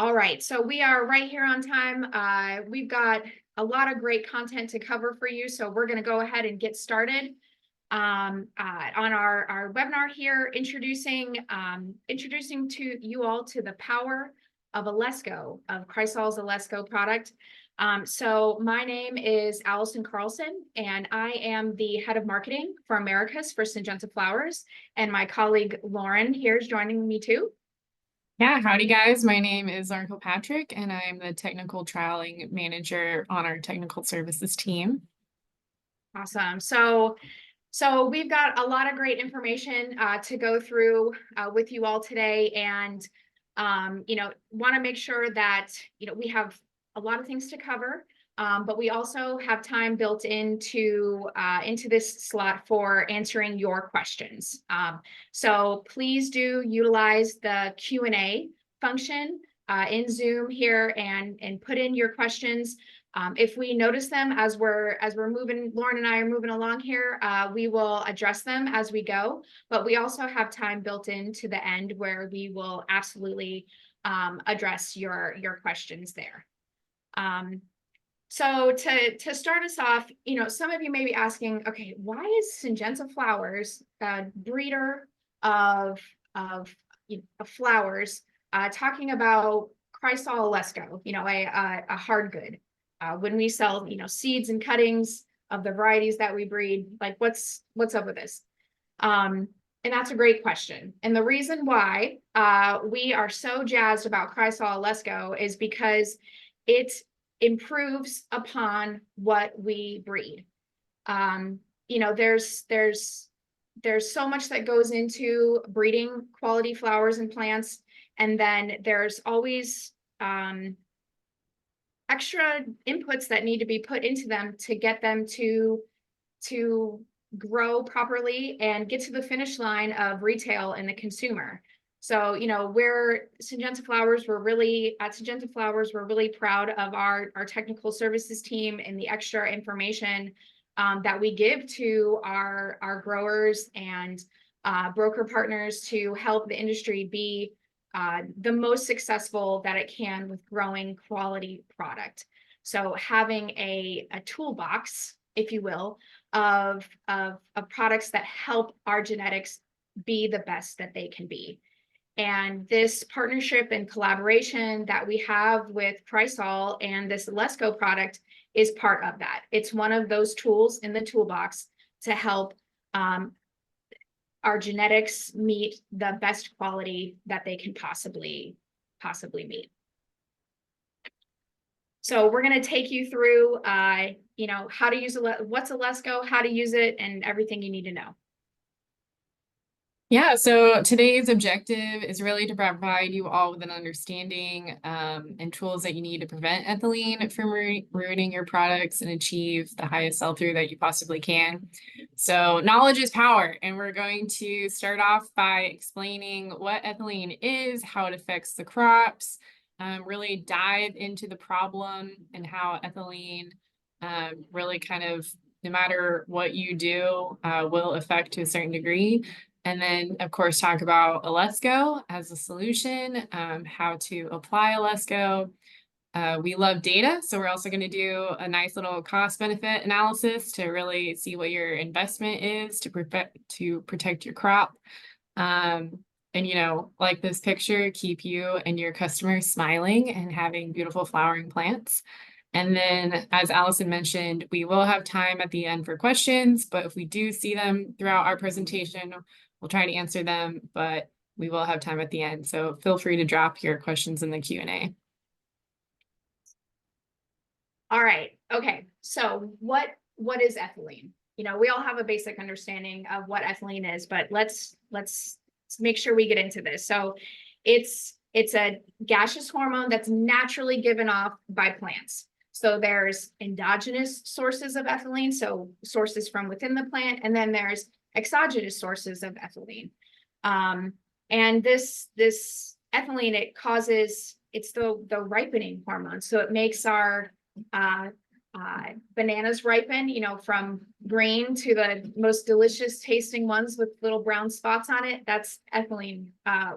All right, so we are right here on time. We've got a lot of great content to cover for you, so we're going to go ahead and get started on our webinar here, introducing to you all to the power of Alesco, of Chrysol's Alesco product. So my name is Allison Carlson, and I am the head of marketing for Americas for Syngenta Flowers, and my colleague Lauren here is joining me too. Yeah, howdy guys. My name is Lauren Kilpatrick, and I'm the technical trialing manager on our technical services team. Awesome. So we've got a lot of great information to go through with you all today, and want to make sure that we have a lot of things to cover, but we also have time built into this slot for answering your questions. So please do utilize the Q&A function in Zoom here and put in your questions. If we notice them as we're moving, Lauren and I are moving along here, we will address them as we go, but we also have time built in to the end where we will absolutely address your questions there. So to start us off, some of you may be asking, okay, why is Syngenta Flowers, a breeder of flowers, talking about Chrysol Alesco, a hard good? When we sell, seeds and cuttings of the varieties that we breed, like what's up with this? And that's a great question. And the reason why we are so jazzed about Chrysol Alesco is because it improves upon what we breed. There's so much that goes into breeding quality flowers and plants, and then there's always extra inputs that need to be put into them to get them to grow properly and get to the finish line of retail and the consumer. So, we're Syngenta Flowers, we're really proud of our technical services team and the extra information that we give to our growers and broker partners to help the industry be the most successful that it can with growing quality product. So having a toolbox, if you will, of products that help our genetics be the best that they can be. And this partnership and collaboration that we have with Chrysol and this Alesco product is part of that. It's one of those tools in the toolbox to help our genetics meet the best quality that they can possibly meet. So we're going to take you through, how to use what's Alesco, how to use it, and everything you need to know. Yeah, so today's objective is really to provide you all with an understanding and tools that you need to prevent ethylene from ruining your products and achieve the highest sell-through that you possibly can. So knowledge is power, and we're going to start off by explaining what ethylene is, how it affects the crops, really dive into the problem and how ethylene really kind of, no matter what you do, will affect to a certain degree. And then, of course, talk about Alesco as a solution, how to apply Alesco. We love data, so we're also going to do a nice little cost-benefit analysis to really see what your investment is to protect your crop. And, like this picture, keep you and your customers smiling and having beautiful flowering plants. And then, as Allison mentioned, we will have time at the end for questions, but if we do see them throughout our presentation, we'll try to answer them, but we will have time at the end. So feel free to drop your questions in the Q&A. All right. Okay. So what is ethylene? We all have a basic understanding of what ethylene is, but let's make sure we get into this. So it's a gaseous hormone that's naturally given off by plants. So there's endogenous sources of ethylene, so sources from within the plant, and then there's exogenous sources of ethylene. And this ethylene, it's the ripening hormone. So it makes our bananas ripen, from green to the most delicious tasting ones with little brown spots on it. That's ethylene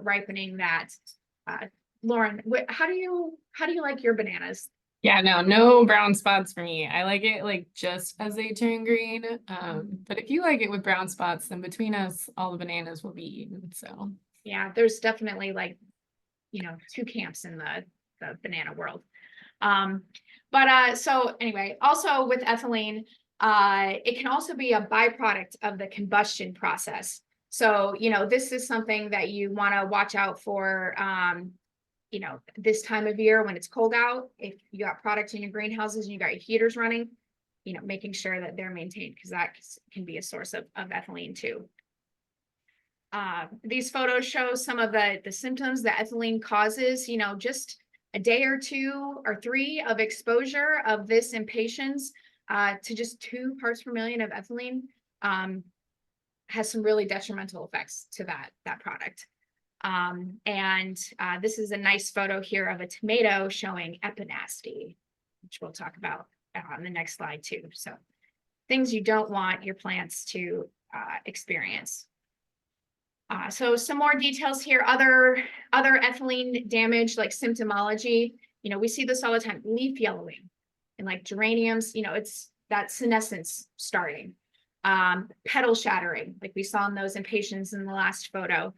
ripening Lauren, how do you like your bananas? Yeah, no brown spots for me. I like it like just as they turn green. But if you like it with brown spots, then between us, all the bananas will be eaten. So Yeah, there's definitely like, two camps in the banana world. Um, but so anyway, also with ethylene, it can also be a byproduct of the combustion process. So, this is something that you want to watch out for, this time of year when it's cold out. If you got products in your greenhouses and you got your heaters running, making sure that they're maintained, because that can be a source of ethylene too. These photos show some of the symptoms that ethylene causes, just a day or 2 or 3 of exposure of this in patients to just 2 parts per million of ethylene has some really detrimental effects to that product. And this is a nice photo here of a tomato showing epinasty, which we'll talk about on the next slide too. So things you don't want your plants to experience. So some more details here, other ethylene damage like symptomology. We see this all the time, leaf yellowing and like geraniums, it's that senescence starting. Petal shattering, like we saw in those impatiens in the last photo.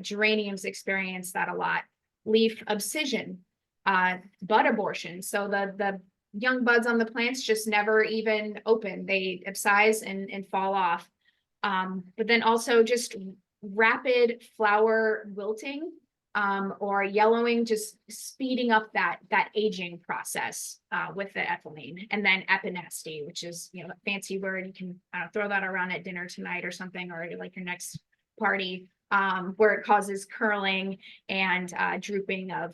Geraniums experience that a lot. Leaf abscission, bud abortion. So the young buds on the plants just never even open. They abscise and fall off. But then also just rapid flower wilting or yellowing, just speeding up that aging process with the ethylene. And then epinasty, which is a fancy word. You can throw that around at dinner tonight or something, or like your next party, where it causes curling and drooping of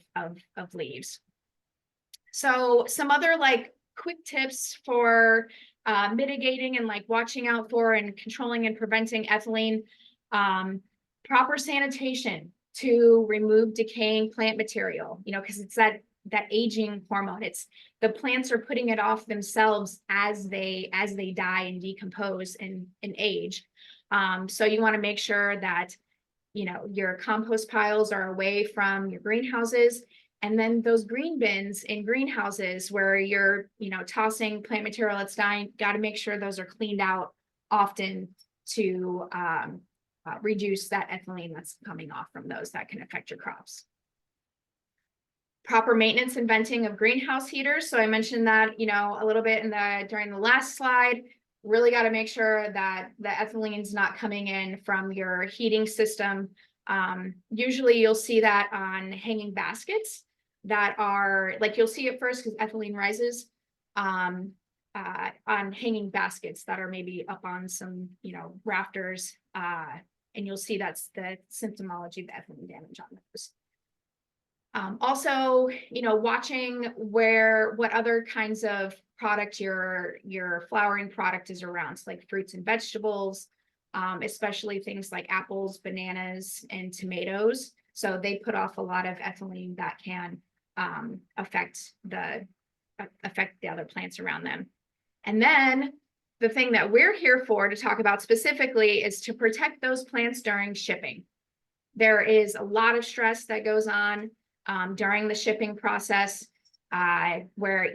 leaves. So some other like quick tips for mitigating and like watching out for and controlling and preventing ethylene. Proper sanitation to remove decaying plant material, because it's that aging hormone. It's the plants are putting it off themselves as they die and decompose and age. So you want to make sure that your compost piles are away from your greenhouses. And then those green bins in greenhouses where you're tossing plant material that's dying, got to make sure those are cleaned out often to reduce that ethylene that's coming off from those that can affect your crops. Proper maintenance and venting of greenhouse heaters. So I mentioned that, a little bit during the last slide. Really got to make sure that the ethylene's not coming in from your heating system. Usually you'll see that on hanging baskets that are like, you'll see it first because ethylene rises on hanging baskets that are maybe up on some, rafters. And you'll see that's the symptomology of the ethylene damage on those. Also, watching what other kinds of product your flowering product is around. So like fruits and vegetables, especially things like apples, bananas, and tomatoes. So they put off a lot of ethylene that can affect the other plants around them. And then the thing that we're here for to talk about specifically is to protect those plants during shipping. There is a lot of stress that goes on during the shipping process, where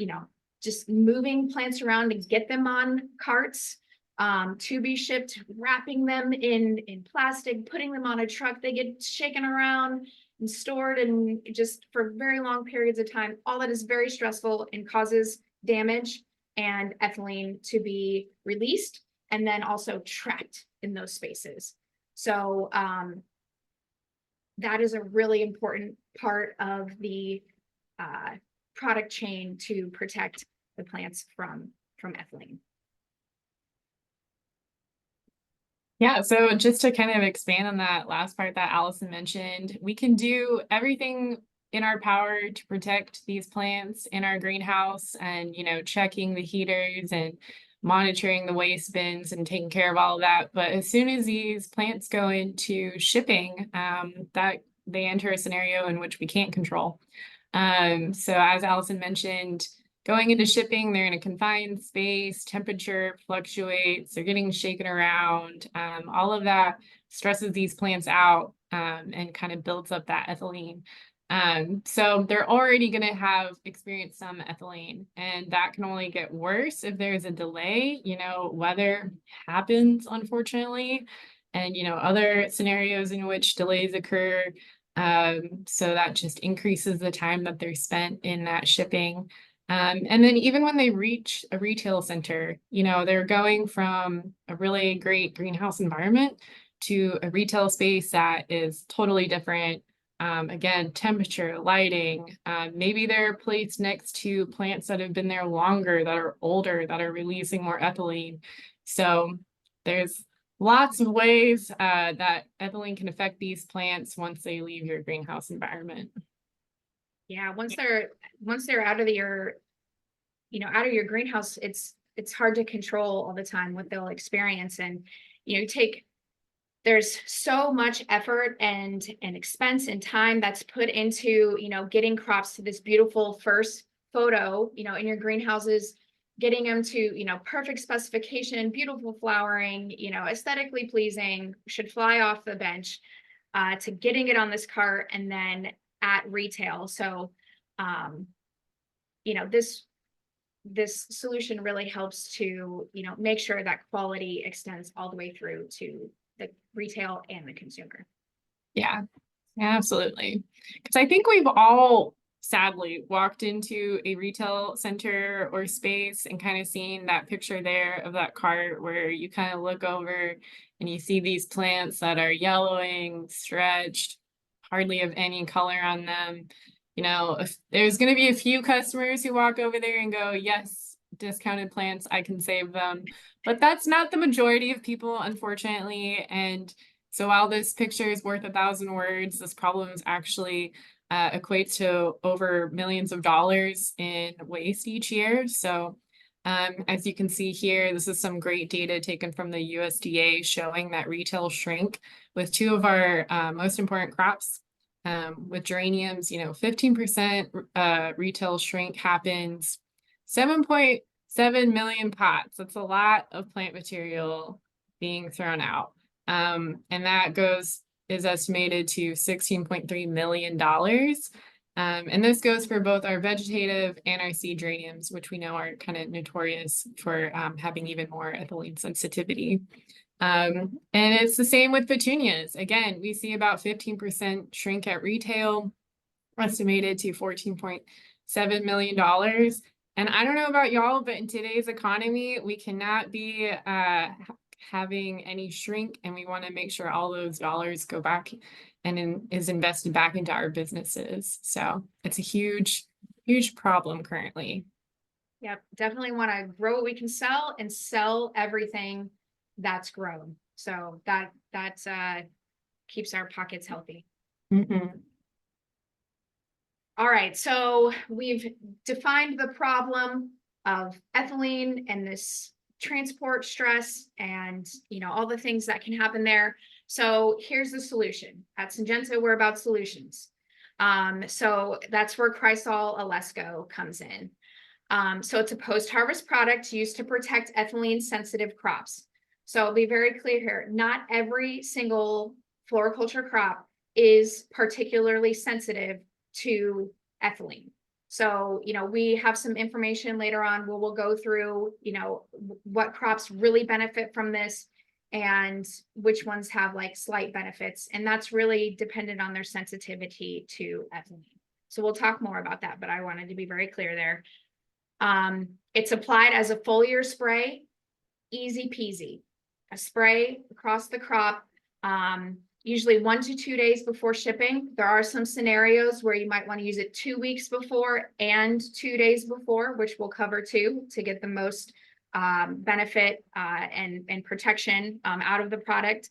just moving plants around to get them on carts to be shipped, wrapping them in plastic, putting them on a truck. They get shaken around and stored and just for very long periods of time. All that is very stressful and causes damage and ethylene to be released and then also trapped in those spaces. So that is a really important part of the product chain to protect the plants from ethylene. yeah, so just to kind of expand on that last part that Allison mentioned, we can do everything in our power to protect these plants in our greenhouse and, checking the heaters and monitoring the waste bins and taking care of all of that. But as soon as these plants go into shipping, that they enter a scenario in which we can't control. So as Allison mentioned, going into shipping, they're in a confined space, temperature fluctuates, they're getting shaken around. All of that stresses these plants out and kind of builds up that ethylene. So they're already going to have experienced some ethylene, and that can only get worse if there's a delay. Weather happens, unfortunately, and, other scenarios in which delays occur. So that just increases the time that they're spent in that shipping. And then even when they reach a retail center, they're going from a really great greenhouse environment to a retail space that is totally different. Again, temperature, lighting, maybe they're placed next to plants that have been there longer, that are older, that are releasing more ethylene. So there's lots of ways that ethylene can affect these plants once they leave your greenhouse environment. Yeah, once they're out of your, out of your greenhouse, it's hard to control all the time what they'll experience. And, there's so much effort and expense and time that's put into, getting crops to this beautiful first photo, in your greenhouses, getting them to, perfect specification, beautiful flowering, aesthetically pleasing, should fly off the bench, to getting it on this cart and then at retail. So, this solution really helps to, make sure that quality extends all the way through to the retail and the consumer. Yeah, absolutely. Because I think we've all sadly walked into a retail center or space and kind of seen that picture there of that cart where you kind of look over and you see these plants that are yellowing, stretched, hardly have any color on them. If there's going to be a few customers who walk over there and go, yes, discounted plants, I can save them. But that's not the majority of people, unfortunately. And so while this picture is worth 1,000 words, this problem is actually equates to over millions of dollars in waste each year. So as you can see here, this is some great data taken from the USDA showing that retail shrink with two of our most important crops. With geraniums, 15% retail shrink happens, 7.7 million pots. That's a lot of plant material being thrown out. And that is estimated to $16.3 million. And this goes for both our vegetative and our seed geraniums, which we know are kind of notorious for having even more ethylene sensitivity. And it's the same with petunias. Again, we see about 15% shrink at retail, estimated to $14.7 million. And I don't know about y'all, but in today's economy, we cannot be having any shrink, and we want to make sure all those dollars go back and is invested back into our businesses. So it's a huge, huge problem currently. Yep, definitely want to grow what we can sell and sell everything that's grown. So that keeps our pockets healthy. Mm-hmm. All right, so we've defined the problem of ethylene and this transport stress and, all the things that can happen there. So here's the solution. At Syngenta, we're about solutions. So that's where Chrysol Alesco comes in. So it's a post-harvest product used to protect ethylene-sensitive crops. So I'll be very clear here, not every single floriculture crop is particularly sensitive to ethylene. So, we have some information later on where we'll go through, what crops really benefit from this and which ones have like slight benefits. And that's really dependent on their sensitivity to ethylene. So we'll talk more about that, but I wanted to be very clear there. It's applied as a foliar spray, easy peasy. A spray across the crop, usually 1 to 2 days before shipping. There are some scenarios where you might want to use it 2 weeks before and 2 days before, which we'll cover too, to get the most benefit and protection out of the product.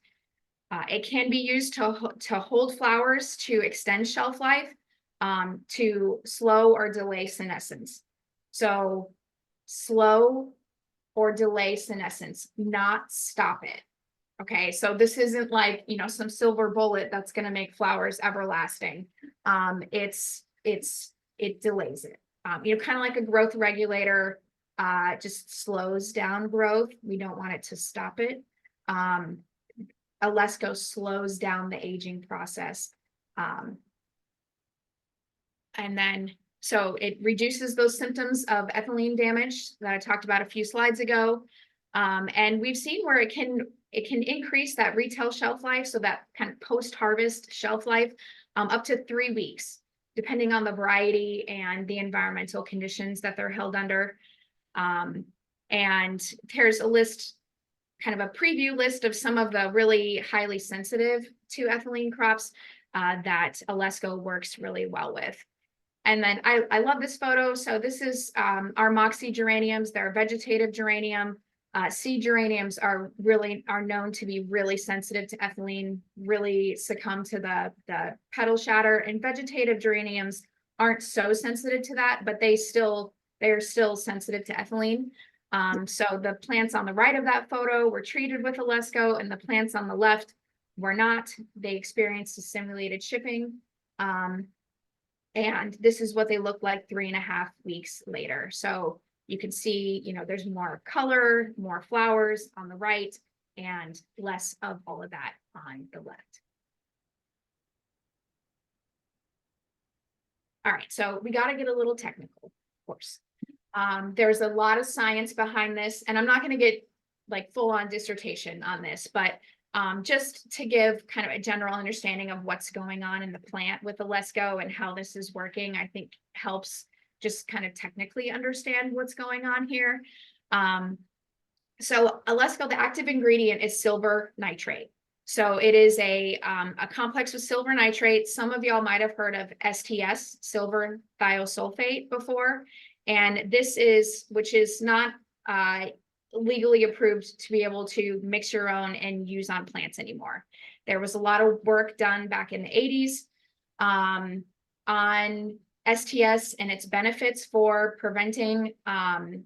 It can be used to hold flowers, to extend shelf life, to slow or delay senescence. So slow or delay senescence, not stop it. Okay, so this isn't like, some silver bullet that's going to make flowers everlasting. It delays it. Kind of like a growth regulator, just slows down growth. We don't want it to stop it. Alesco slows down the aging process. And then, so it reduces those symptoms of ethylene damage that I talked about a few slides ago. And we've seen where it can increase that retail shelf life, so that kind of post-harvest shelf life, up to 3 weeks, depending on the variety and the environmental conditions that they're held under. And there's a list, kind of a preview list of some of the really highly sensitive to ethylene crops that Alesco works really well with. And then I love this photo. So this is our moxie geraniums. They're a vegetative geranium. Seed geraniums are known to be really sensitive to ethylene, really succumb to the petal shatter. And vegetative geraniums aren't so sensitive to that, but they're still sensitive to ethylene. So the plants on the right of that photo were treated with Alesco, and the plants on the left were not. They experienced a simulated shipping. And this is what they look like 3.5 weeks later. So you can see, there's more color, more flowers on the right, and less of all of that on the left. All right, so we got to get a little technical, of course. There's a lot of science behind this, and I'm not going to get like full-on dissertation on this, but just to give kind of a general understanding of what's going on in the plant with Alesco and how this is working, I think helps just kind of technically understand what's going on here. So Alesco, the active ingredient is silver nitrate. So it is a complex with silver nitrate. Some of y'all might have heard of STS, silver thiosulfate, before. And this is, which is not legally approved to be able to mix your own and use on plants anymore. There was a lot of work done back in the 80s on STS and its benefits for preventing ethylene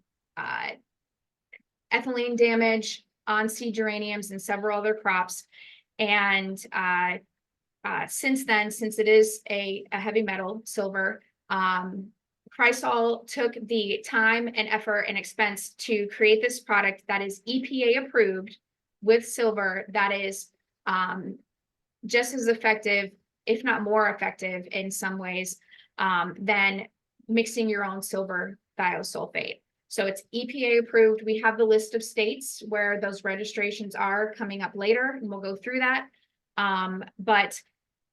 damage on seed geraniums and several other crops. And since then, since it is a heavy metal, silver, Chrysol took the time and effort and expense to create this product that is EPA approved with silver, that is just as effective, if not more effective in some ways, than mixing your own silver thiosulfate. So it's EPA approved. We have the list of states where those registrations are coming up later, and we'll go through that. But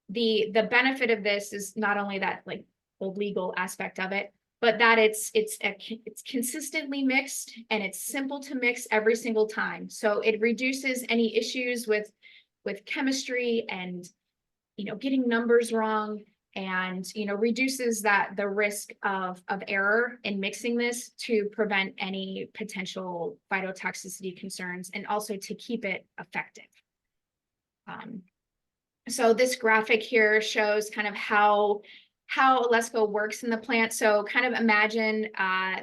the benefit of this is not only that, like, the legal aspect of it, but that it's consistently mixed, and it's simple to mix every single time. So it reduces any issues with chemistry and getting numbers wrong, and reduces the risk of error in mixing this to prevent any potential phytotoxicity concerns, and also to keep it effective. So this graphic here shows kind of how Alesco works in the plant. So kind of imagine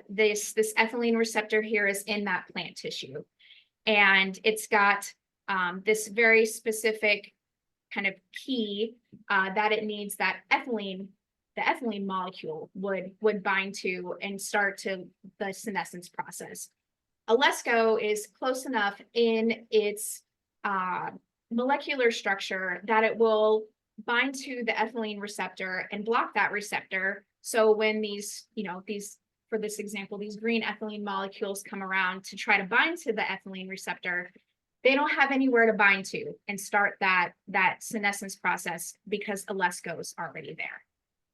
this ethylene receptor here is in that plant tissue, and it's got this very specific kind of key that it needs that the ethylene molecule would bind to and start to the senescence process. Alesco is close enough in its molecular structure that it will bind to the ethylene receptor and block that receptor. So when these, for this example, these green ethylene molecules come around to try to bind to the ethylene receptor, they don't have anywhere to bind to and start that senescence process because Alesco's already there.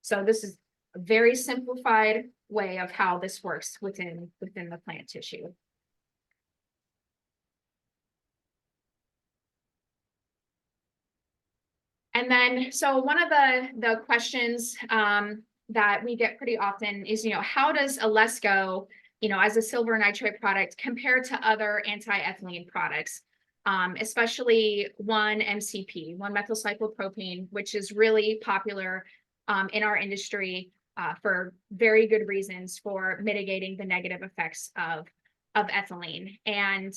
So this is a very simplified way of how this works within the plant tissue. And then, so one of the questions that we get pretty often is, how does Alesco, as a silver nitrate product, compare to other anti-ethylene products, especially 1-MCP, 1-methylcyclopropene, which is really popular in our industry for very good reasons for mitigating the negative effects of ethylene. And,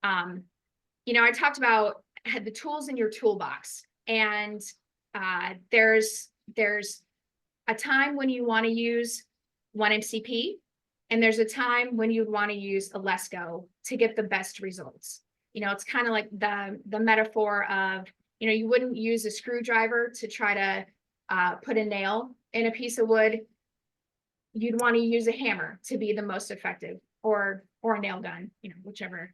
I talked about the tools in your toolbox. And there's a time when you want to use 1-MCP, and there's a time when you'd want to use Alesco to get the best results. It's kind of like the metaphor of, you wouldn't use a screwdriver to try to put a nail in a piece of wood, you'd want to use a hammer to be the most effective, or a nail gun, whichever,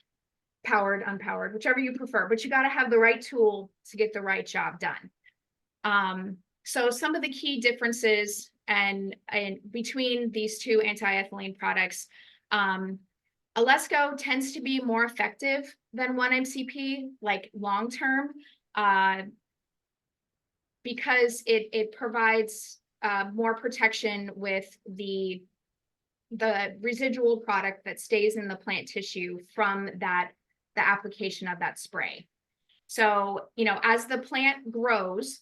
powered, unpowered, whichever you prefer, but you got to have the right tool to get the right job done. So some of the key differences and between these two anti-ethylene products, Alesco tends to be more effective than 1-MCP, like long term, because it provides more protection with the residual product that stays in the plant tissue from the application of that spray. So, as the plant grows,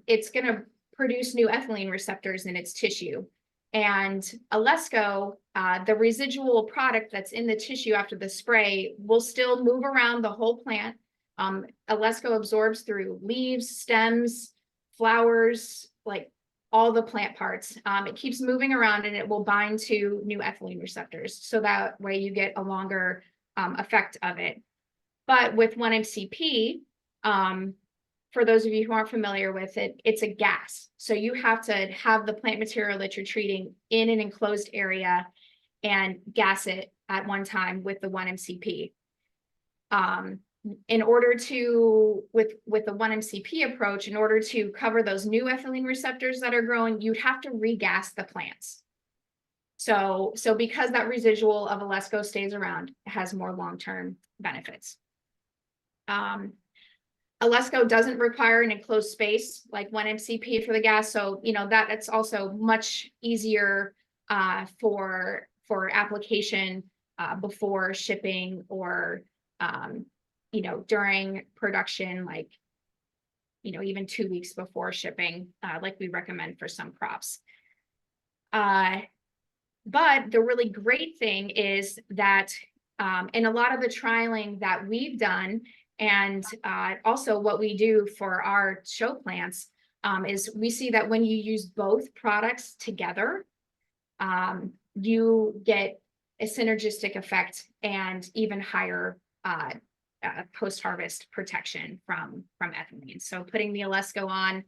it's going to produce new ethylene receptors in its tissue. And Alesco, the residual product that's in the tissue after the spray, will still move around the whole plant. Alesco absorbs through leaves, stems, flowers, like all the plant parts. It keeps moving around and it will bind to new ethylene receptors. So that way you get a longer effect of it. But with 1-MCP, for those of you who aren't familiar with it, it's a gas. So you have to have the plant material that you're treating in an enclosed area and gas it at one time with the 1-MCP. In order to, with the 1-MCP approach, in order to cover those new ethylene receptors that are growing, you'd have to regas the plants. So because that residual of Alesco stays around, it has more long-term benefits. Alesco doesn't require an enclosed space like 1-MCP for the gas, so that's also much easier for application before shipping, or during production, like even 2 weeks before shipping, like we recommend for some crops. But the really great thing is that in a lot of the trialing that we've done, and also what we do for our show plants, is we see that when you use both products together, you get a synergistic effect and even higher post-harvest protection from ethylene. So putting the Alesco on,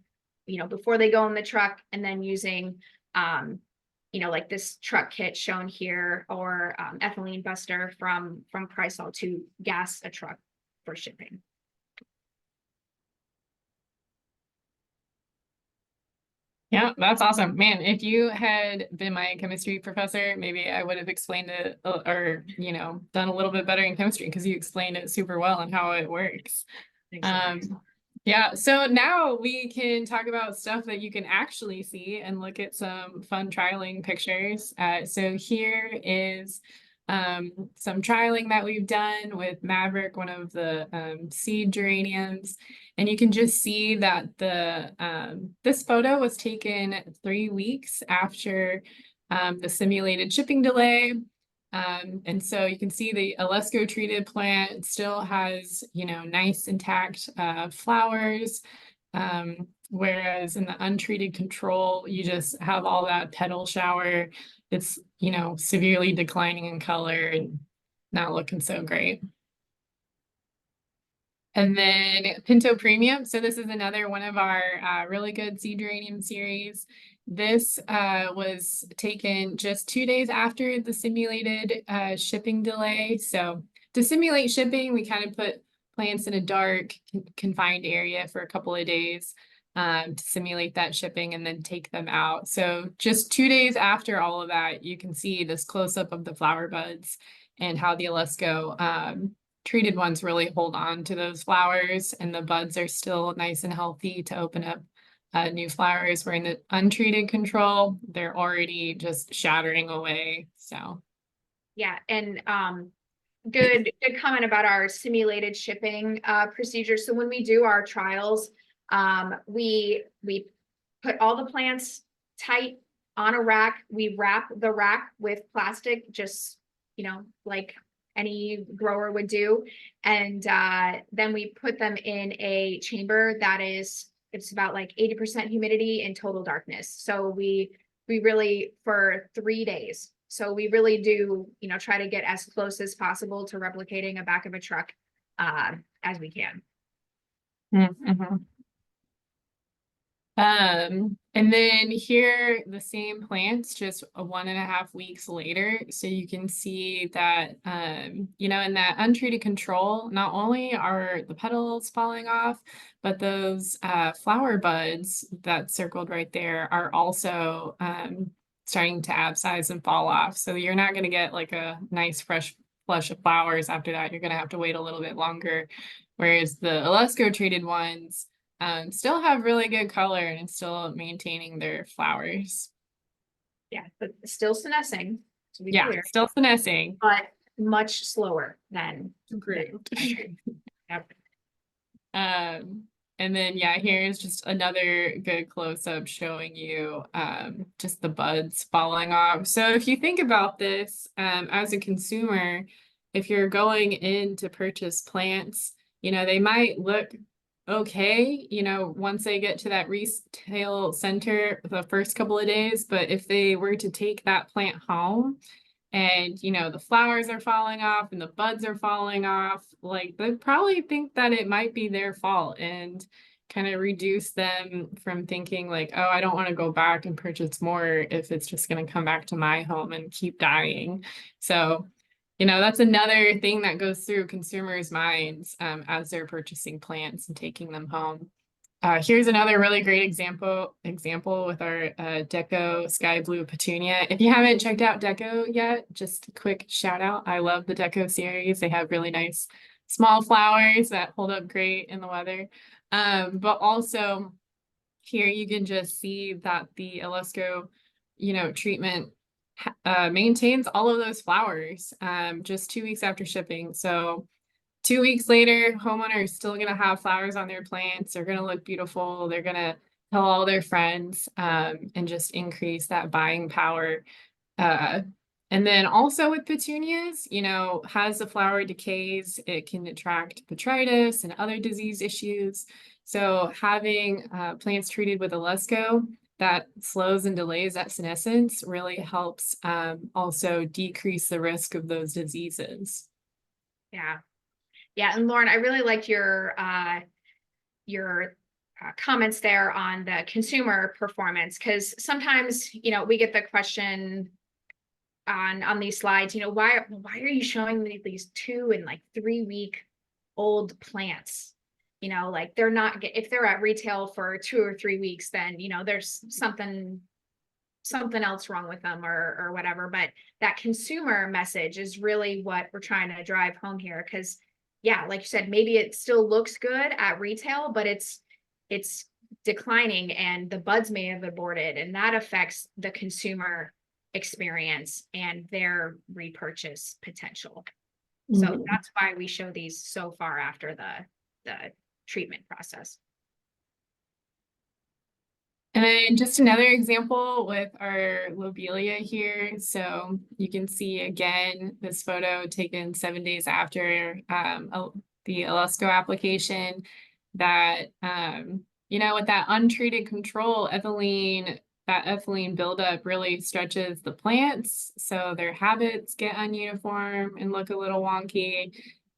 before they go in the truck, and then using, like this truck kit shown here, or ethylene buster from Chrysol to gas a truck for shipping. Yeah, that's awesome. Man, if you had been my chemistry professor, maybe I would have explained it, or, done a little bit better in chemistry, because you explained it super well and how it works. Yeah, so now we can talk about stuff that you can actually see and look at some fun trialing pictures. So here is some trialing that we've done with Maverick, one of the seed geraniums. And you can just see that this photo was taken 3 weeks after the simulated shipping delay. And so you can see the Alesco treated plant still has, nice intact flowers. Whereas in the untreated control, you just have all that petal shower. It's, severely declining in color and not looking so great. And then Pinto Premium. So this is another one of our really good seed geranium series. This was taken just 2 days after the simulated shipping delay. So to simulate shipping, we kind of put plants in a dark, confined area for a couple of days to simulate that shipping, and then take them out. So just 2 days after all of that, you can see this close-up of the flower buds and how the Alesco treated ones really hold on to those flowers, and the buds are still nice and healthy to open up new flowers. Where in the untreated control, they're already just shattering away. So yeah, and good comment about our simulated shipping procedure. So when we do our trials, we put all the plants tight on a rack. We wrap the rack with plastic, just like any grower would do, and then we put them in a chamber that it's about like 80% humidity and total darkness. So we really, for 3 days. So we really do, try to get as close as possible to replicating a back of a truck as we can. Mm-hmm. And then here the same plants just 1.5 weeks later. So you can see that, you know, in that untreated control, not only are the petals falling off, but those flower buds that circled right there are also starting to abscess and fall off. So you're not going to get like a nice fresh flush of flowers after that. You're going to have to wait a little bit longer. Whereas the Alesco treated ones, still have really good color and still maintaining their flowers. Yeah, but still senescing, to be Yeah, clear, still finessing. but much slower than Improved. Yep. Um, and then yeah, here's just another good close-up showing you just the buds falling off. So if you think about this as a consumer, if you're going in to purchase plants, you know, they might look okay, you know, once they get to that retail center the first couple of days, but if they were to take that plant home, and you know the flowers are falling off and the buds are falling off, like they probably think that it might be their fault, and kind of reduce them from thinking like, oh, I don't want to go back and purchase more if it's just going to come back to my home and keep dying. So you know that's another thing that goes through consumers' minds as they're purchasing plants and taking them home. Here's another really great example with our Deco Sky Blue Petunia. If you haven't checked out Deco yet, just a quick shout out. I love the Deco series. They have really nice small flowers that hold up great in the weather. But also here you can just see that the Alesco, you know, treatment maintains all of those flowers just 2 weeks after shipping. So 2 weeks later, homeowners still going to have flowers on their plants. They're going to look beautiful. They're going to tell all their friends and just increase that buying power. Uh, and then also with petunias, you know, as the flower decays, it can attract botrytis and other disease issues. So having plants treated with Alesco that slows and delays that senescence really helps also decrease the risk of those diseases. Yeah. Yeah, and Lauren, I really liked your comments there on the consumer performance, because sometimes, you know, we get the question on these slides, you know, why are you showing me these 2 and like 3 week old plants? You know, like they're not, if they're at retail for 2 or 3 weeks, then you know there's something else wrong with them or whatever. But that consumer message is really what we're trying to drive home here, because yeah, like you said, maybe it still looks good at retail, but it's declining and the buds may have aborted, and that affects the consumer experience and their repurchase potential. So that's why we show these so far after the treatment process. And then just another example with our lobelia here. So you can see again, this photo taken 7 days after the Alesco application, that, you know, with that untreated control ethylene, that ethylene buildup really stretches the plants. So their habits get ununiform and look a little wonky.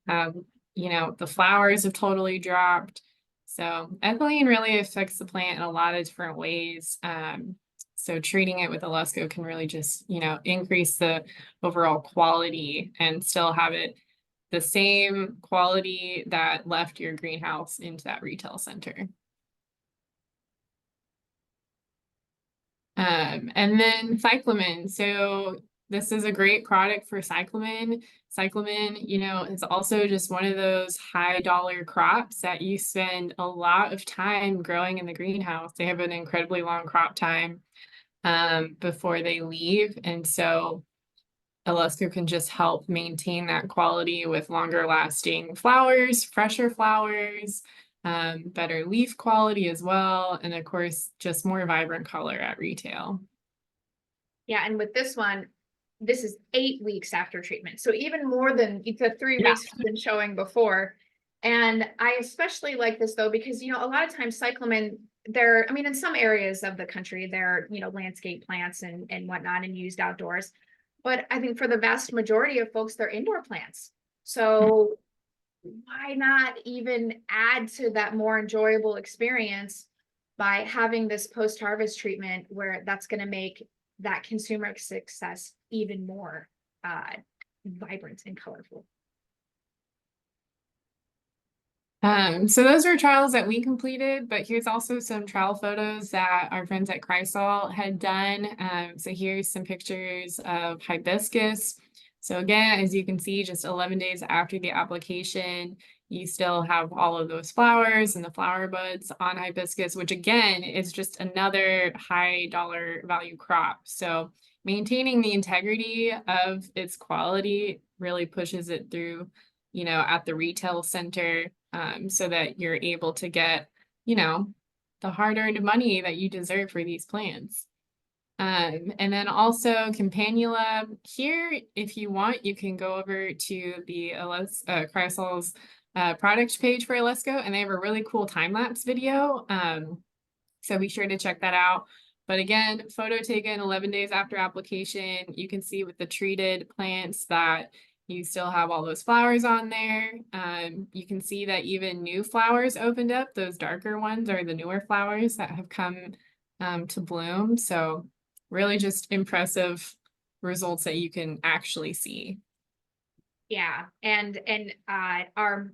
You know, the flowers have totally dropped. So ethylene really affects the plant in a lot of different ways. So treating it with Alesco can really just, you know, increase the overall quality and still have it the same quality that left your greenhouse into that retail center. And then cyclamen. So this is a great product for cyclamen. Cyclamen, you know, is also just one of those high dollar crops that you spend a lot of time growing in the greenhouse. They have an incredibly long crop time before they leave. And so Alesco can just help maintain that quality with longer lasting flowers, fresher flowers, better leaf quality as well. And of course, just more vibrant color at retail. Yeah, and with this one, this is 8 weeks after treatment. So even more than the 3 weeks we've been showing before. And I especially like this though, because, you know, a lot of times cyclamen, I mean, in some areas of the country, they're, you know, landscape plants and whatnot and used outdoors. But I think for the vast majority of folks, they're indoor plants. So why not even add to that more enjoyable experience by having this post-harvest treatment where that's going to make that consumer success even more vibrant and colorful. So those were trials that we completed, but here's also some trial photos that our friends at Chrysol had done. So here's some pictures of hibiscus. So again, as you can see, just 11 days after the application, you still have all of those flowers and the flower buds on hibiscus, which again is just another high dollar value crop. So maintaining the integrity of its quality really pushes it through, you know, at the retail center, so that you're able to get, you know, the hard-earned money that you deserve for these plants. And then also Campanula here, if you want, you can go over to the Chrysol's product page for Alesco, and they have a really cool time-lapse video. So be sure to check that out. But again, photo taken 11 days after application, you can see with the treated plants that you still have all those flowers on there. You can see that even new flowers opened up. Those darker ones are the newer flowers that have come to bloom. So really just impressive results that you can actually see. Yeah, and our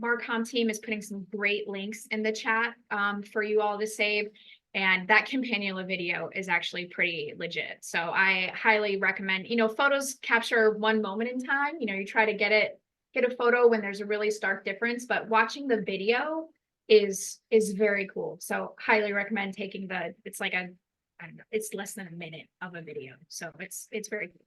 Marcom team is putting some great links in the chat for you all to save. And that Campanula video is actually pretty legit. So I highly recommend, you know, photos capture one moment in time. You know, you try to get a photo when there's a really stark difference, but watching the video is very cool. So highly recommend taking it's like I don't know, it's less than a minute of a video. So it's very cool.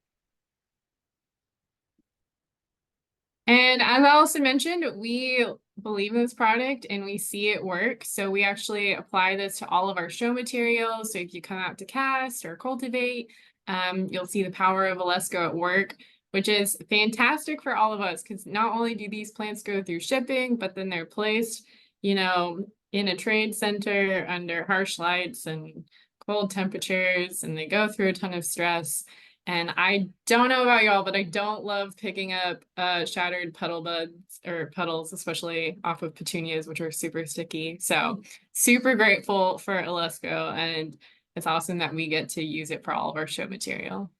And as Allison mentioned, we believe in this product and we see it work. So we actually apply this to all of our show materials. So if you come out to cast or cultivate, you'll see the power of Alesco at work, which is fantastic for all of us because not only do these plants go through shipping, but then they're placed, you know, in a trade center under harsh lights and cold temperatures, and they go through a ton of stress. And I don't know about y'all, but I don't love picking up shattered petal buds or petals, especially off of petunias, which are super sticky. So super grateful for Alesco, and it's awesome that we get to use it for all of our show material.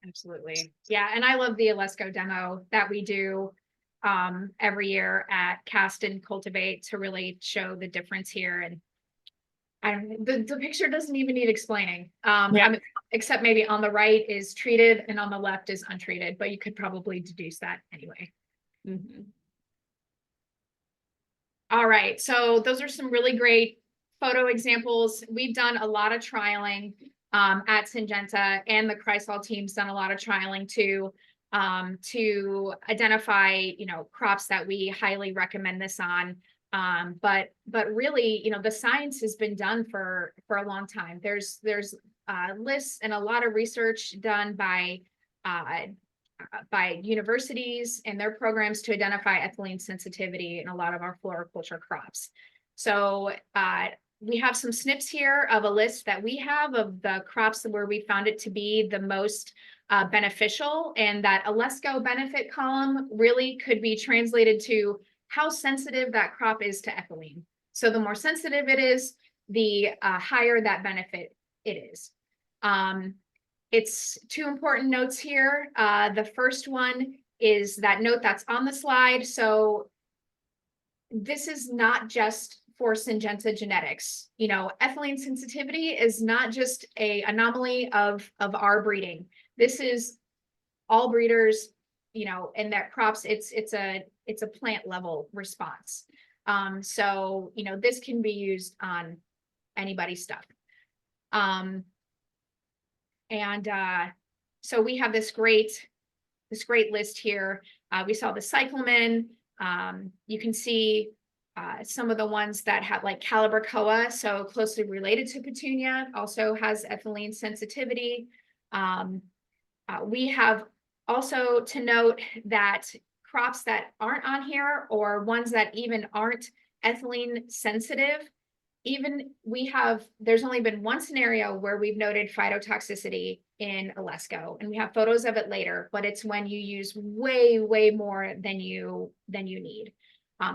Absolutely. Yeah, and I love the Alesco demo that we do every year at Cast and Cultivate to really show the difference here. And I don't the picture doesn't even need explaining. Yeah. Except maybe on the right is treated and on the left is untreated, but you could probably deduce that anyway. Mm-hmm. All right, so those are some really great photo examples. We've done a lot of trialing at Syngenta, and the Chrysol team's done a lot of trialing too, to identify, you know, crops that we highly recommend this on. But really, you know, the science has been done for a long time. There's lists and a lot of research done by universities and their programs to identify ethylene sensitivity in a lot of our floriculture crops. So we have some snips here of a list that we have of the crops where we found it to be the most beneficial, and that Alesco benefit column really could be translated to how sensitive that crop is to ethylene. So the more sensitive it is, the higher that benefit it is. It's two important notes here. The first one is that note that's on the slide. So this is not just for Syngenta genetics. You know, ethylene sensitivity is not just an anomaly of our breeding. This is all breeders, you know, and that crops, it's a plant level response. So, you know, this can be used on anybody's stuff. So we have this great list here. We saw the cyclamen. You can see some of the ones that have like Calibrachoa, so closely related to petunia, also has ethylene sensitivity. We have also to note that crops that aren't on here, or ones that even aren't ethylene sensitive, there's only been one scenario where we've noted phytotoxicity in Alesco, and we have photos of it later, but it's when you use way more than you need,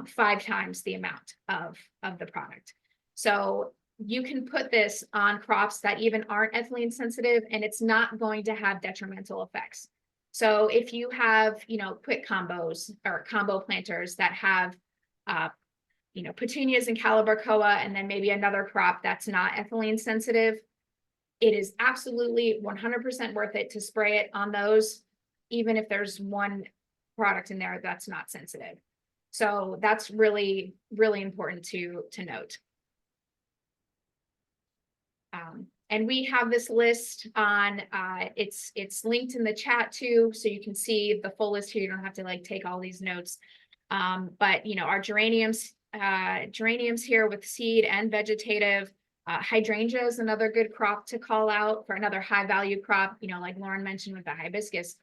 5 times the amount of the product. So you can put this on crops that even aren't ethylene sensitive, and it's not going to have detrimental effects. So if you have, quick combos or combo planters that have, petunias and calibrachoa, and then maybe another crop that's not ethylene sensitive, it is absolutely 100% worth it to spray it on those, even if there's one product in there that's not sensitive. So that's really, really important to note. And we have this list on, it's linked in the chat too, so you can see the full list here. You don't have to like take all these notes. But our geraniums here with seed and vegetative. Hydrangea is another good crop to call out for another high value crop, like Lauren mentioned with the hibiscus.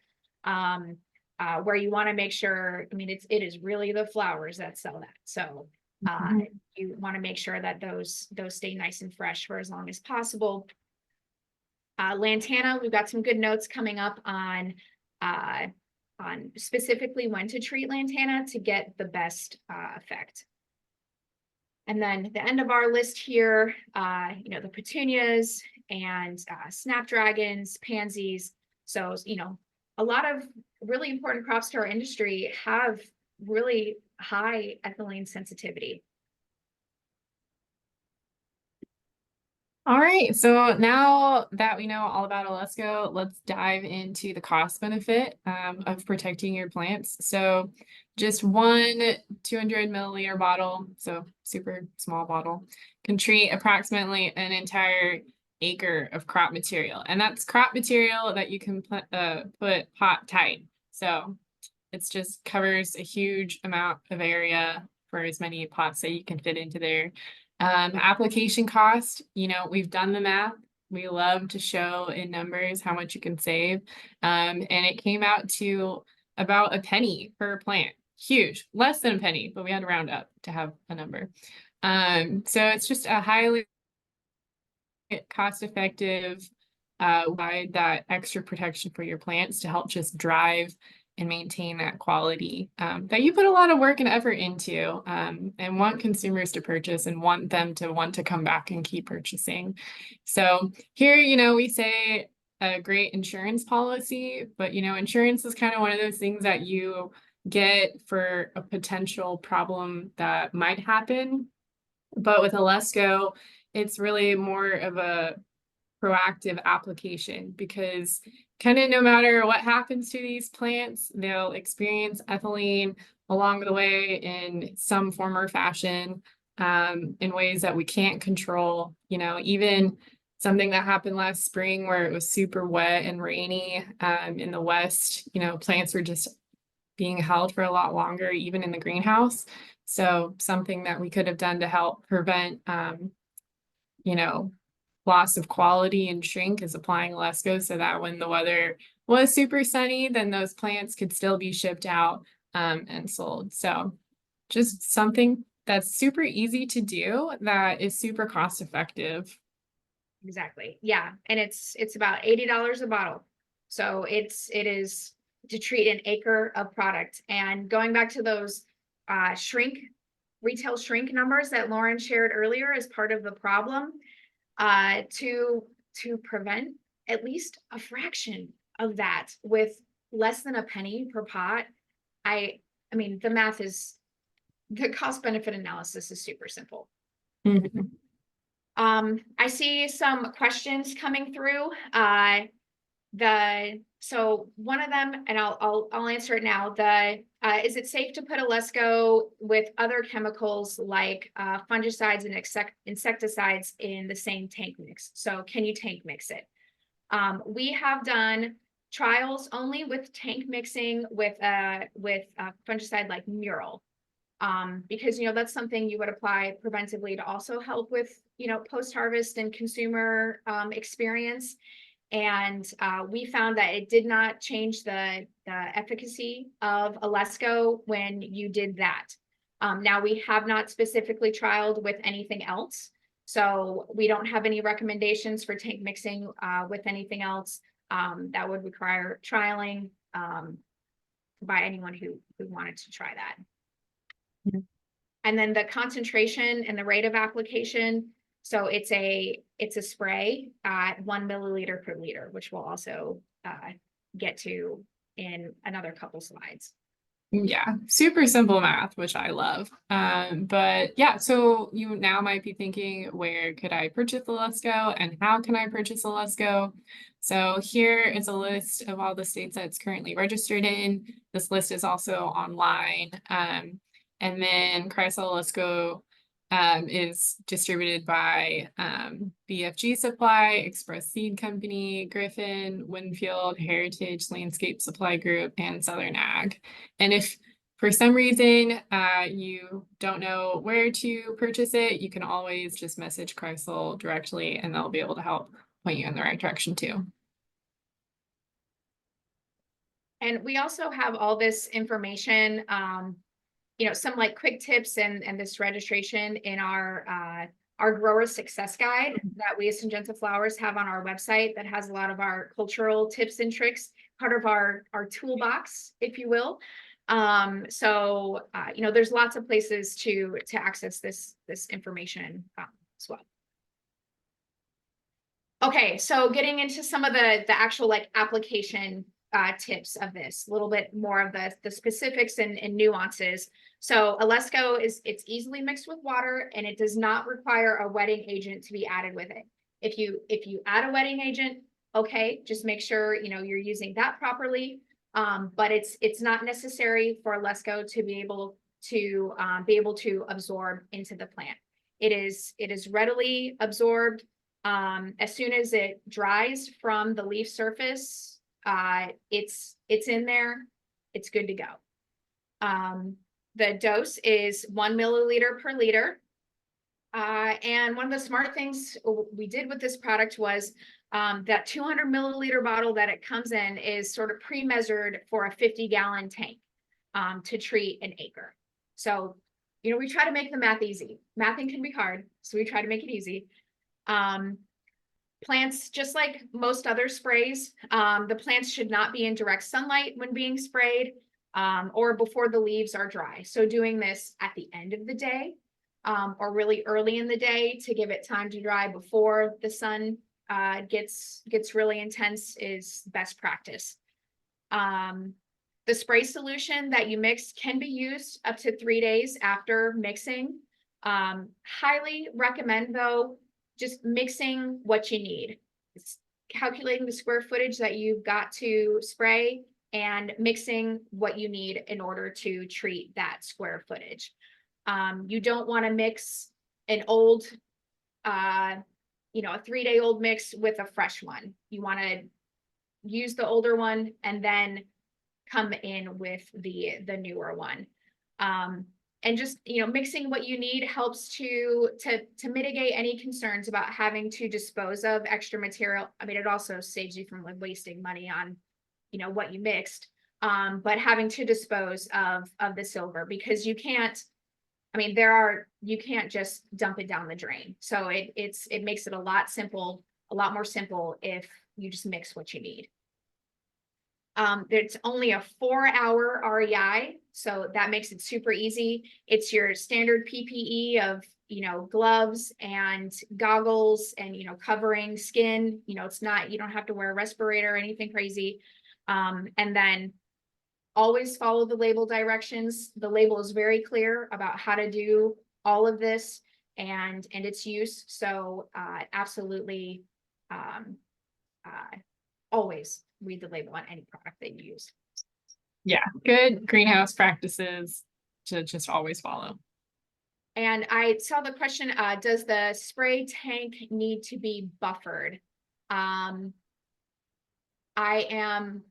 Where you want to make sure, it is really the flowers that sell that. So you want to make sure that those stay nice and fresh for as long as possible. Lantana, we've got some good notes coming up on specifically when to treat lantana to get the best effect. And then the end of our list here, the petunias and snapdragons, pansies. So, a lot of really important crops to our industry have really high ethylene sensitivity. All right, so now that we know all about Alesco, let's dive into the cost benefit of protecting your plants. So just one 200 milliliter bottle, so super small bottle, can treat approximately an entire acre of crop material. And that's crop material that you can put pot tight. So it's just covers a huge amount of area for as many pots that you can fit into there. Application cost, we've done the math. We love to show in numbers how much you can save. And it came out to about a penny per plant. Huge, less than a penny, but we had to round up to have a number. So it's just a highly cost-effective provide that extra protection for your plants to help just drive and maintain that quality that you put a lot of work and effort into and want consumers to purchase and want them to want to come back and keep purchasing. So here, we say a great insurance policy, but insurance is kind of one of those things that you get for a potential problem that might happen. But with Alesco, it's really more of a proactive application because kind of no matter what happens to these plants, they'll experience ethylene along the way in some form or fashion in ways that we can't control. Even something that happened last spring where it was super wet and rainy in the West, plants were just being held for a lot longer, even in the greenhouse. So something that we could have done to help prevent, loss of quality and shrink is applying Alesco so that when the weather was super sunny, then those plants could still be shipped out and sold. So just something that's super easy to do that is super cost effective. Exactly. Yeah. And it's about $80 a bottle. So it is to treat an acre of product. And going back to those retail shrink numbers that Lauren shared earlier as part of the problem, to prevent at least a fraction of that with less than a penny per pot. The cost benefit analysis is super simple. Mm-hmm. I see some questions coming through. So one of them, and I'll answer it now. Is it safe to put Alesco with other chemicals like fungicides and insecticides in the same tank mix? So can you tank mix it? We have done trials only with tank mixing with fungicide like Mural, because that's something you would apply preventively to also help with post-harvest and consumer experience. And we found that it did not change the efficacy of Alesco when you did that. Now we have not specifically trialed with anything else, so we don't have any recommendations for tank mixing with anything else that would require trialing by anyone who wanted to try that. Mm-hmm. And then the concentration and the rate of application. So it's a spray at 1 milliliter per liter, which we'll also get to in another couple slides. Yeah, super simple math, which I love. But yeah, so you now might be thinking, where could I purchase Alesco and how can I purchase Alesco? So here is a list of all the states that it's currently registered in. This list is also online. And then Chrysler Alesco is distributed by BFG Supply, Express Seed Company, Griffin, Winfield, Heritage Landscape Supply Group, and Southern Ag. And if for some reason you don't know where to purchase it, you can always just message Chrysler directly and they'll be able to help point you in the right direction too. And we also have all this information, some like quick tips and this registration in our grower success guide that we as Syngenta Flowers have on our website that has a lot of our cultural tips and tricks, part of our toolbox, if you will. There's lots of places to access this information as well. Okay, so getting into some of the actual like application tips of this, a little bit more of the specifics and nuances. So Alesco it's easily mixed with water and it does not require a wetting agent to be added with it. If you add a wetting agent, okay, just make sure you're using that properly. But it's not necessary for Alesco to be able to absorb into the plant. It is readily absorbed as soon as it dries from the leaf surface. It's in there, it's good to go. The dose is 1 milliliter per liter. And one of the smart things we did with this product was that 200 milliliter bottle that it comes in is sort of pre-measured for a 50-gallon tank to treat an acre. So, we try to make the math easy. Mathing can be hard, so we try to make it easy. Plants, just like most other sprays, the plants should not be in direct sunlight when being sprayed or before the leaves are dry. So doing this at the end of the day or really early in the day to give it time to dry before the sun gets really intense is best practice. The spray solution that you mix can be used up to 3 days after mixing. Highly recommend, though, just mixing what you need. It's calculating the square footage that you've got to spray and mixing what you need in order to treat that square footage. You don't want to mix an old, a 3-day-old mix with a fresh one. You want to use the older one and then come in with the newer one. And just mixing what you need helps to mitigate any concerns about having to dispose of extra material. I mean, it also saves you from like wasting money on what you mixed, but having to dispose of the silver, because you can't just dump it down the drain. So it makes it a lot more simple if you just mix what you need. There's only a 4-hour REI, so that makes it super easy. It's your standard PPE of gloves and goggles and covering skin. It's not, you don't have to wear a respirator or anything crazy. And then always follow the label directions. The label is very clear about how to do all of this and its use. So absolutely always read the label on any product that you use. Yeah, good greenhouse practices to just always follow. And I saw the question, does the spray tank need to be buffered? I am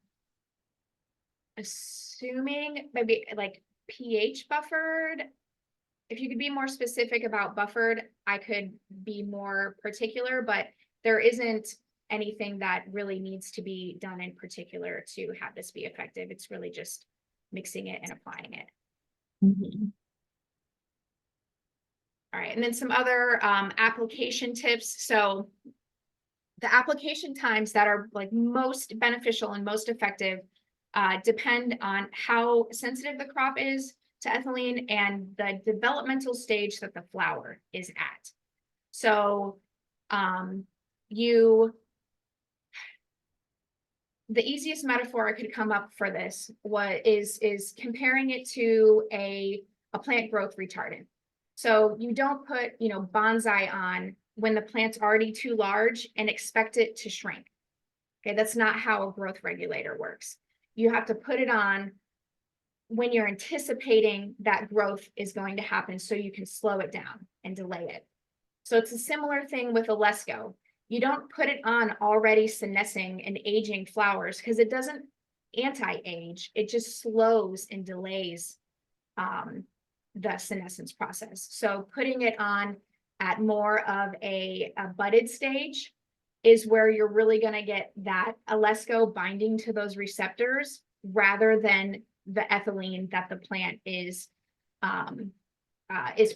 assuming maybe like pH buffered. If you could be more specific about buffered, I could be more particular, but there isn't anything that really needs to be done in particular to have this be effective. It's really just mixing it and applying it. Mm-hmm. All right, and then some other application tips. So the application times that are like most beneficial and most effective depend on how sensitive the crop is to ethylene and the developmental stage that the flower is at. So the easiest metaphor I could come up for this is comparing it to a plant growth retardant. So you don't put, you know, bonsai on when the plant's already too large and expect it to shrink. Okay, that's not how a growth regulator works. You have to put it on when you're anticipating that growth is going to happen so you can slow it down and delay it. So it's a similar thing with Alesco. You don't put it on already senescing and aging flowers because it doesn't anti-age. It just slows and delays the senescence process. So putting it on at more of a budded stage is where you're really going to get that Alesco binding to those receptors rather than the ethylene that the plant is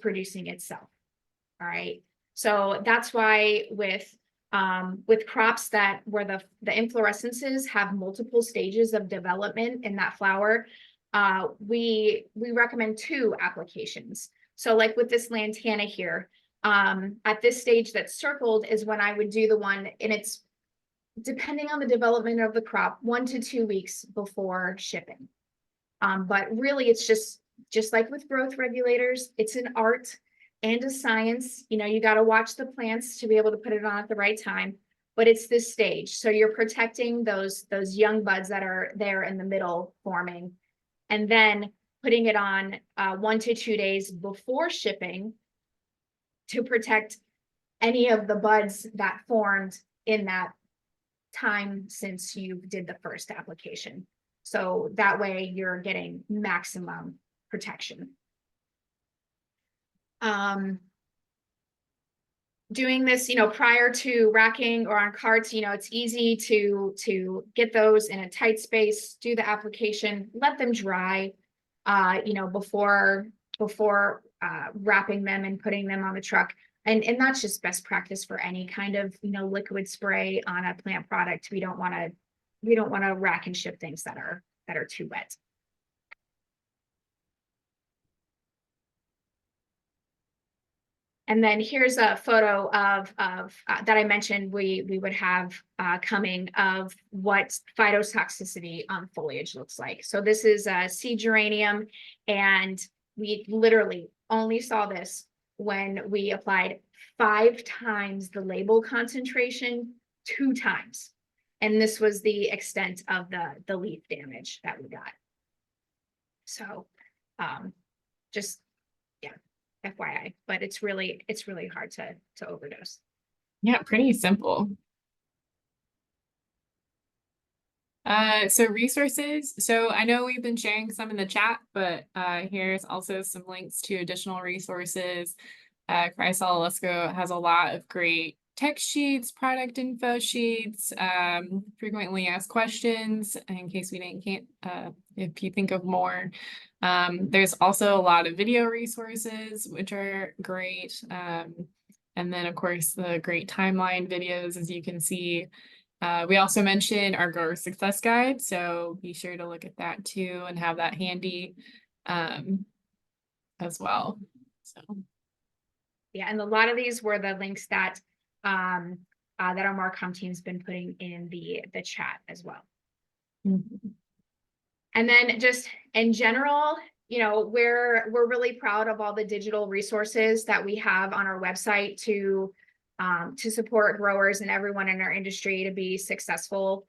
producing itself. All right. So that's why with crops that where the inflorescences have multiple stages of development in that flower, we recommend 2 applications. So like with this lantana here, at this stage that's circled is when I would do the one, and it's depending on the development of the crop, 1 to 2 weeks before shipping. But really it's just like with growth regulators, it's an art and a science. You know, you got to watch the plants to be able to put it on at the right time, but it's this stage. So you're protecting those young buds that are there in the middle forming, and then putting it on 1 to 2 days before shipping to protect any of the buds that formed in that time since you did the first application. So that way you're getting maximum protection. Doing this, you know, prior to racking or on carts, you know, it's easy to get those in a tight space, do the application, let them dry, you know, before wrapping them and putting them on the truck. And that's just best practice for any kind of, you know, liquid spray on a plant product. We don't want to rack and ship things that are too wet. And then here's a photo of that I mentioned we would have coming of what phytotoxicity on foliage looks like. So this is a seed geranium, and we literally only saw this when we applied 5 times the label concentration 2 times. And this was the extent of the leaf damage that we got. So just, yeah, FYI, but it's really hard to overdose. Yeah, pretty simple. So resources. So I know we've been sharing some in the chat, but here's also some links to additional resources. Alesco has a lot of great text sheets, product info sheets, frequently asked questions in case we can't, if you think of more. There's also a lot of video resources, which are great. And then of course the great timeline videos, as you can see. We also mentioned our grower success guide, so be sure to look at that too and have that handy as well. So yeah, and a lot of these were the links that that our Marcom team's been putting in the chat as well. Mm-hmm. And then just in general, you know, we're really proud of all the digital resources that we have on our website to support growers and everyone in our industry to be successful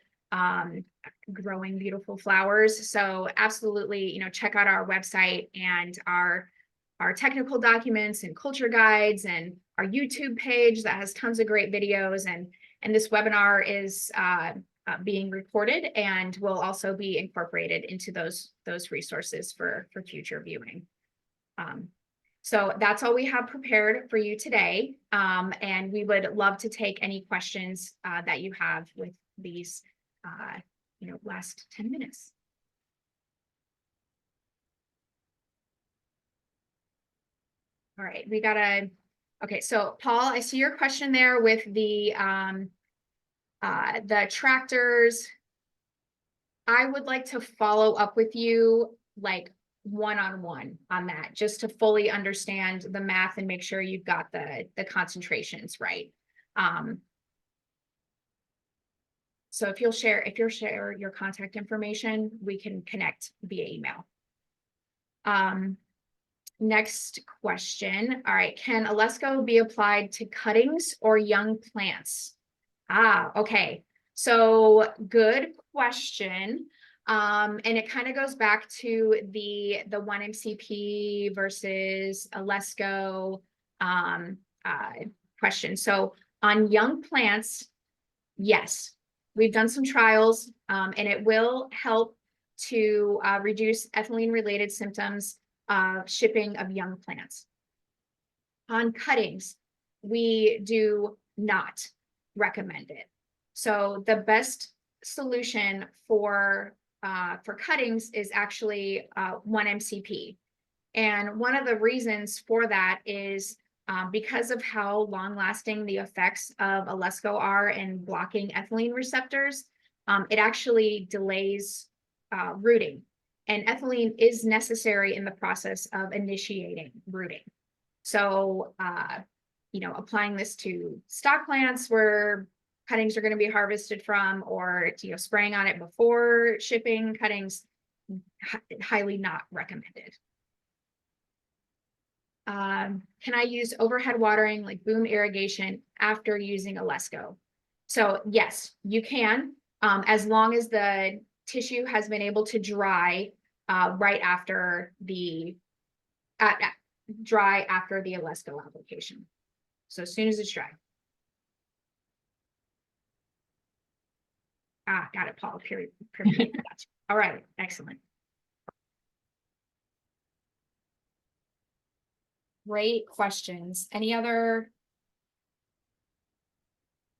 growing beautiful flowers. So absolutely, you know, check out our website and our technical documents and culture guides and our YouTube page that has tons of great videos. And this webinar is being recorded and will also be incorporated into those resources for future viewing. So that's all we have prepared for you today. And we would love to take any questions that you have with these, you know, last 10 minutes. All right, we got okay, so Paul, I see your question there with the tractors. I would like to follow up with you like one-on-one on that, just to fully understand the math and make sure you've got the concentrations right. So if you'll share your contact information, we can connect via email. Next question. All right. Can Alesco be applied to cuttings or young plants? Okay. So good question. And it kind of goes back to the 1-MCP versus Alesco question. So on young plants, yes, we've done some trials, and it will help to reduce ethylene-related symptoms of shipping of young plants. On cuttings, we do not recommend it. So the best solution for cuttings is actually 1-MCP. And one of the reasons for that is because of how long-lasting the effects of Alesco are in blocking ethylene receptors, it actually delays rooting. And ethylene is necessary in the process of initiating rooting. So, applying this to stock plants where cuttings are going to be harvested from, or spraying on it before shipping cuttings, highly not recommended. Can I use overhead watering like boom irrigation after using Alesco? So yes, you can, as long as the tissue has been able to dry right after the Alesco application. So as soon as it's dry. Got it, Paul. Period. All right, excellent. Great questions. Any other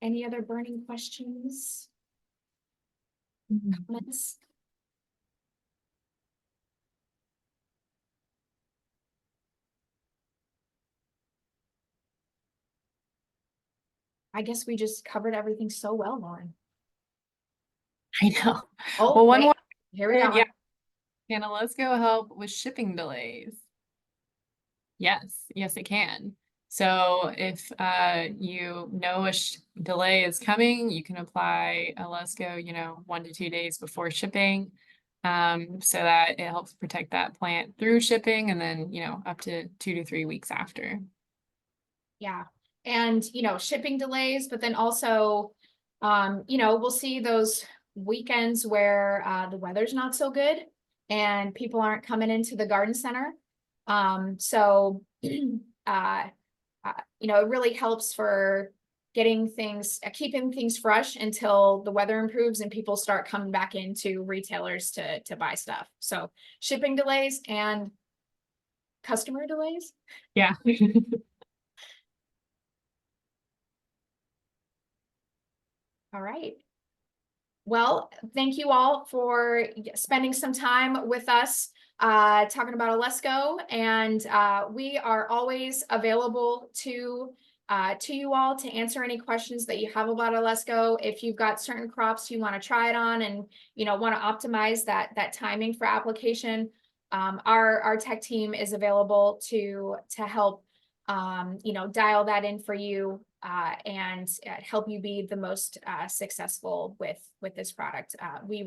burning questions? Comments? I guess we just covered everything so well, Lauren. I know. Oh, well, one more. Here we go. Yeah. Can Alesco help with shipping delays? Yes, it can. So if you know a delay is coming, you can apply Alesco, 1 to 2 days before shipping, so that it helps protect that plant through shipping, and then up to 2 to 3 weeks after. Yeah, and shipping delays, but then also, we'll see those weekends where the weather's not so good and people aren't coming into the garden center. So it really helps for keeping things fresh until the weather improves and people start coming back into retailers to buy stuff. So shipping delays and customer delays. Yeah. All right. Well, thank you all for spending some time with us talking about Alesco, and we are always available to you all to answer any questions that you have about Alesco. If you've got certain crops you want to try it on and want to optimize that timing for application, our tech team is available to help dial that in for you and help you be the most successful with this product. We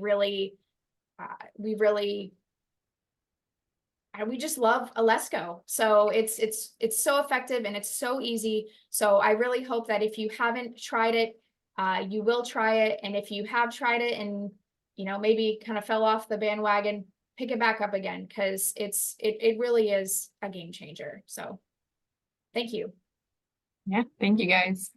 just love Alesco. So it's so effective and it's so easy. So I really hope that if you haven't tried it, you will try it. And if you have tried it and maybe kind of fell off the bandwagon, pick it back up again, because it really is a game changer. So thank you. Yeah, thank you guys.